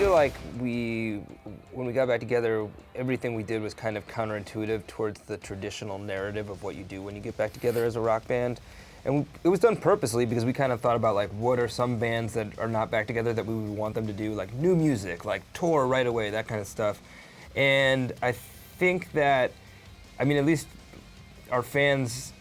feel like when we got back together, everything we did was kind of counterintuitive towards the traditional narrative of what you do when you get back together as a rock band. And it was done purposely because we kind of thought about like, what are some bands that are not back together that we would want them to do, like new music, like tour right away, that kind of stuff. And I think that, I mean, at least our fans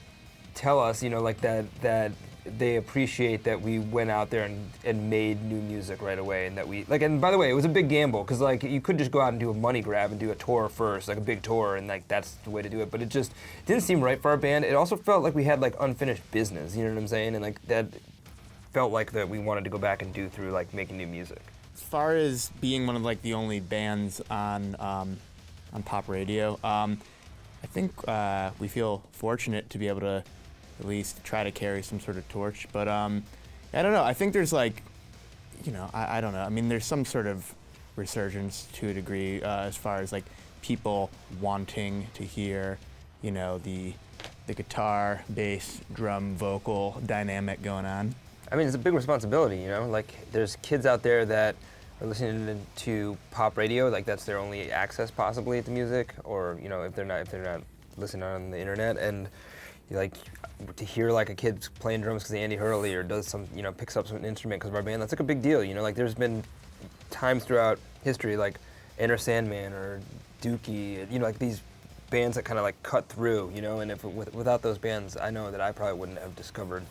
tell us, you know, like that they appreciate that we went out there and made new music right away, and that we, like, and by the way, it was a big gamble, because like you could just go out and do a money grab and do a tour first, like a big tour, and like that's the way to do it, but it just didn't seem right for our band. It also felt like we had like unfinished business, you know what I'm saying? And like that felt like that we wanted to go back and do through like making new music. As far as being one of like the only bands on pop radio, I think we feel fortunate to be able to at least try to carry some sort of torch. But I don't know, I think there's like, you know, I don't know. I mean, there's some sort of resurgence to a degree as far as like people wanting to hear, you know, the guitar, bass, drum, vocal dynamic going on. I mean, it's a big responsibility, you know? Like, there's kids out there that are listening to pop radio, like that's their only access possibly to music, or, you know, if they're not listening on the internet, and like to hear like a kid playing drums because Andy Hurley, or does some, you know, picks up some instrument because of our band, that's like a big deal, you know? Like there's been times throughout history, like Enter Sandman or Dookie, you know, like these bands that kind of like cut through, you know, and if without those bands, I know that I probably wouldn't have discovered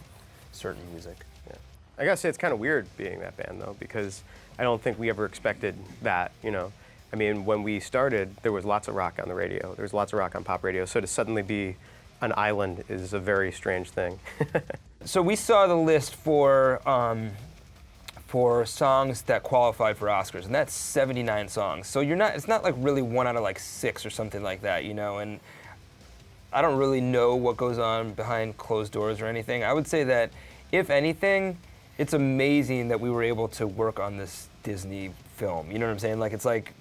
certain music. Yeah. I gotta say, it's kind of weird being that band though, because I don't think we ever expected that, you know. I mean, when we started, there was lots of rock on the radio. There was lots of rock on pop radio, so to suddenly be an island is a very strange thing. So we saw the list for songs that qualified for Oscars, and that's 79 songs. So it's not like really 1 out of like 6 or something like that, you know. And I don't really know what goes on behind closed doors or anything. I would say that, if anything, it's amazing that we were able to work on this Disney film. You know what I'm saying? Like, it's like,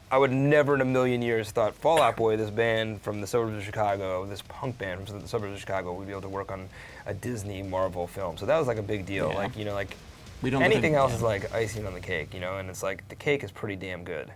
I would never in a million years thought Fall Out Boy, this band from the suburbs of Chicago, this punk band from the suburbs of Chicago, would be able to work on a Disney Marvel film. So that was like a big deal. Yeah. Like, you know, like We don't anything else yeah. is like icing on the cake, you know, and it's like the cake is pretty damn good.